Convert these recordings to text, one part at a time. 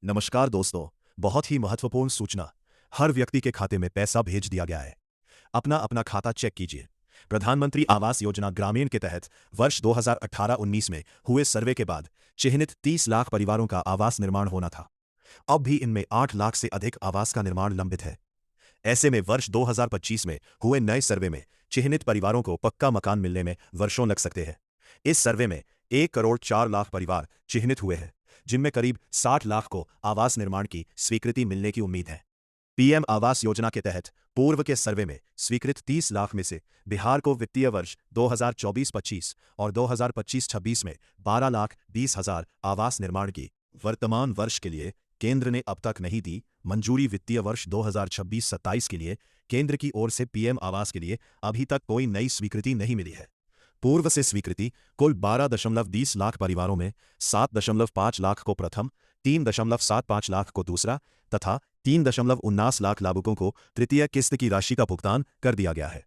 नमस्कार दोस्तों। बहुत ही महत्वपूर्ण सूचना। हर व्यक्ति के खाते में पैसा भेज दिया गया है। अपना अपना खाता चेक कीजिए। प्रधानमंत्री आवास योजना ग्रामीण के तहत वर्ष 2018-19 में हुए सर्वे के बाद चिन्हित 30 लाख परिवारों का आवास निर्माण होना था। अब भी इनमें 8 लाख से अधिक आवास का निर्माण लंबित है। ऐसे में वर्ष 2025 में हुए नए सर्वे में चिन्हित परिवारों को पक्का मकान मिलने में वर्षों लग सकते हैं। इस सर्वे में 1 करोड़ 4 लाख परिवार चिन्हित हुए हैं, जिनमें करीब 60 लाख को आवास निर्माण की स्वीकृति मिलने की उम्मीद है। पीएम आवास योजना के तहत पूर्व के सर्वे में स्वीकृत 30 लाख में से बिहार को वित्तीय वर्ष 2024-25 और 2025-26 में 12,20,000 आवास निर्माण की वर्तमान वर्ष के लिए केंद्र ने अब तक नहीं दी मंजूरी। वित्तीय वर्ष 2026-27 के लिए केंद्र की ओर से पीएम आवास के लिए अभी तक कोई नई स्वीकृति नहीं मिली है। पूर्व से स्वीकृति कुल 12.20 लाख परिवारों में 7.5 लाख को प्रथम, 3.75 लाख को दूसरा तथा 3.19 लाख लाभुकों को तृतीय किस्त की राशि का भुगतान कर दिया गया है।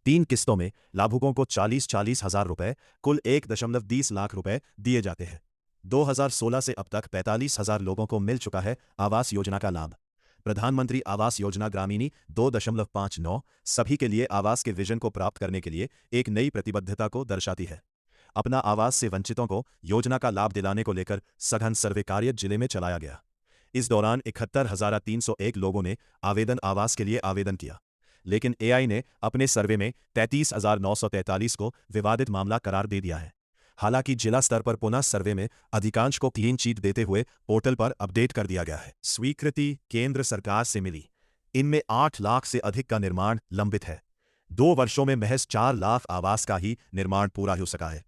3 किस्तों में लाभुकों को 40-40 हजार रुपए, कुल 1.20 लाख रुपए दिए जाते हैं। 2016 से अब तक 45,000 लोगों को मिल चुका है आवास योजना का लाभ। प्रधानमंत्री आवास योजना ग्रामीणी 2.59 सभी के लिए आवास के विजन को प्राप्त करने के लिए एक नई प्रतिबद्धता को दर्शाती है। अपना आवास से वंचितों को योजना का लाभ दिलाने को लेकर सघन सर्वे कार्य जिले में चलाया गया। इस दौरान 71,301 लोगों ने आवास के लिए आवेदन किया, लेकिन एआई ने अपने सर्वे में 33,943 को विवादित मामला करार दे दिया है। हालांकि जिला स्तर पर पुनः सर्वे में अधिकांश को क्लीन चिट देते हुए पोर्टल पर अपडेट कर दिया गया है। स्वीकृति केंद्र सरकार से मिली। इनमें 8 लाख से अधिक का निर्माण लंबित है। 2 वर्षों में महज 4 लाख आवास का ही निर्माण पूरा हो सका है।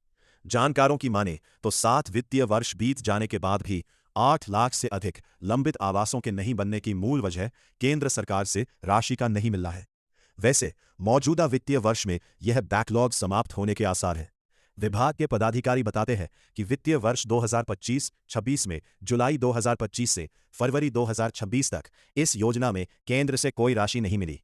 जानकारों की माने तो 7 वित्तीय वर्ष बीत जाने के बाद भी 8 लाख से अधिक लंबित आवासों के नहीं बनने की मूल वजह केंद्र सरकार से राशि का नहीं मिलना है। वैसे मौजूदा वित्तीय वर्ष में यह बैकलॉग समाप्त होने के आसार है। विभाग के पदाधिकारी बताते हैं कि वित्तीय वर्ष 2025-26 में जुलाई 2025 से फरवरी 2026 तक इस योजना में केंद्र से कोई राशि नहीं मिली।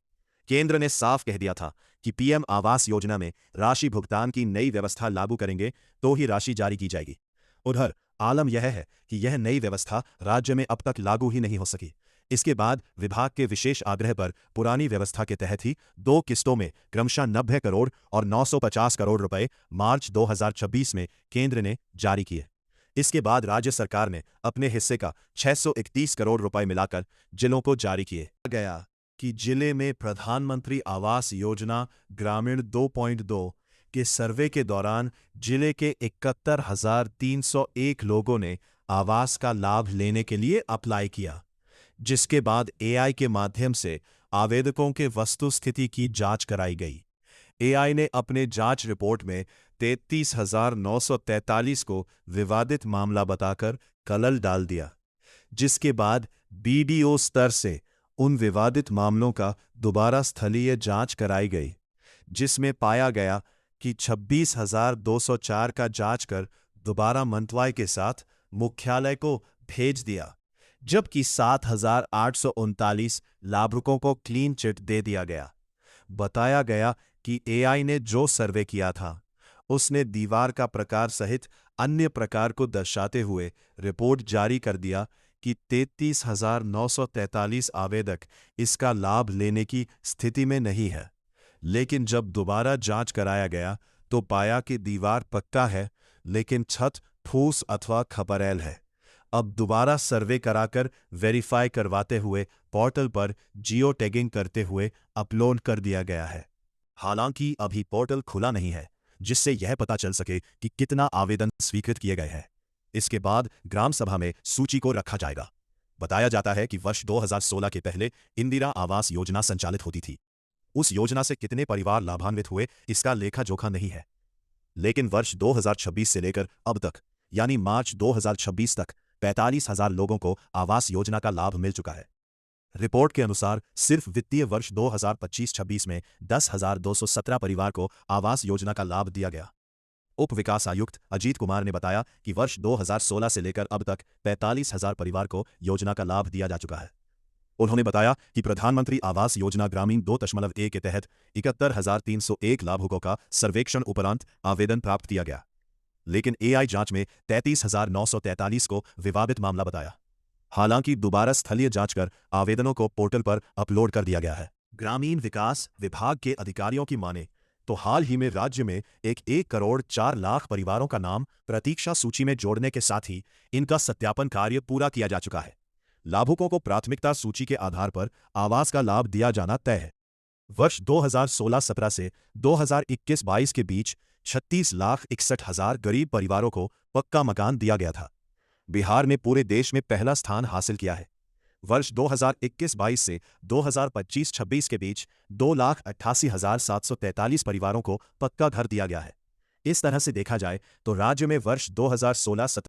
केंद्र ने साफ कह दिया था कि पीएम आवास योजना में राशि भुगतान की नई व्यवस्था लागू करेंगे तो ही राशि जारी की जाएगी। उधर आलम यह है कि यह नई व्यवस्था राज्य में अब तक लागू ही नहीं हो सकी। इसके बाद विभाग के विशेष आग्रह पर पुरानी व्यवस्था के तहत ही 2 किस्तों में क्रमशः 90 करोड़ और 950 करोड़ रुपए मार्च 2026 में केंद्र ने जारी किए। इसके बाद राज्य सरकार ने अपने हिस्से का 631 करोड़ रुपए मिलाकर जिलों को जारी किए गया कि जिले में प्रधानमंत्री आवास योजना ग्रामीण 2.2 के सर्वे के दौरान जिले के 71,301 लोगों ने आवास का लाभ लेने के लिए अप्लाई किया, जिसके बाद एआई के माध्यम से आवेदकों के वस्तुस्थिति की जांच कराई गई। एआई ने अपने जांच रिपोर्ट में 33,943 को विवादित मामला बताकर कलल डाल दिया, जिसके बाद बीडीओ स्तर से उन विवादित मामलों का दोबारा स्थलीय जांच कराई गई, जिसमें पाया गया कि 26,204 का जांच कर दोबारा मंतवाई के साथ मुख्यालय को भेज दिया, जबकि 7,839 लाभुकों को क्लीन चिट दे दिया गया। बताया गया कि एआई ने जो सर्वे किया था उसने दीवार का प्रकार सहित अन्य प्रकार को दर्शाते हुए रिपोर्ट जारी कर दिया कि 33,943 आवेदक इसका लाभ लेने की स्थिति में नहीं है। लेकिन जब दोबारा जांच कराया गया तो पाया कि दीवार पक्का है, लेकिन छत फूस अथवा खपरेल है। अब दोबारा सर्वे कराकर वेरीफाई करवाते हुए पोर्टल पर जियो टैगिंग करते हुए अपलोड कर दिया गया है। हालांकि अभी पोर्टल खुला नहीं है, जिससे यह पता चल सके कि कितना आवेदन स्वीकृत किए गए हैं। इसके बाद ग्राम सभा में सूची को रखा जाएगा। बताया जाता है कि वर्ष 2016 के पहले इंदिरा आवास योजना संचालित होती थी। उस योजना से कितने परिवार लाभान्वित हुए इसका लेखा जोखा नहीं है, लेकिन वर्ष 2026 से लेकर अब तक यानी मार्च 2026 तक 45,000 लोगों को आवास योजना का लाभ मिल चुका है। रिपोर्ट के अनुसार सिर्फ वित्तीय वर्ष 2025-26 में 10,217 परिवार को आवास योजना का लाभ दिया गया। उप विकास आयुक्त अजीत कुमार ने बताया कि वर्ष 2016 से लेकर अब तक 45,000 परिवार को योजना का लाभ दिया जा चुका है। उन्होंने बताया कि प्रधानमंत्री आवास योजना ग्रामीण 2.1 के तहत 71,301 लाभुकों का सर्वेक्षण उपरांत आवेदन प्राप्त किया गया, लेकिन एआई जांच में 33,943 को विवादित मामला बताया। हालांकि दोबारा स्थलीय जांच कर आवेदनों को पोर्टल पर अपलोड कर दिया गया है। ग्रामीण विकास विभाग के अधिकारियों की माने तो हाल ही में राज्य में 1,04,00,000 परिवारों का नाम प्रतीक्षा सूची में जोड़ने के साथ ही इनका सत्यापन कार्य पूरा किया जा चुका है। लाभुकों को प्राथमिकता सूची के आधार पर आवास का लाभ दिया जाना तय है। वर्ष 2016-17 से 2021-22 के बीच 36,61,000 गरीब परिवारों को पक्का मकान दिया गया था। बिहार ने पूरे देश में पहला स्थान हासिल किया है। वर्ष 2021-22 से 2025-26 के बीच 2,88,743 परिवारों को पक्का घर दिया गया है। इस तरह से देखा जाए तो राज्य में वर्ष 2016-17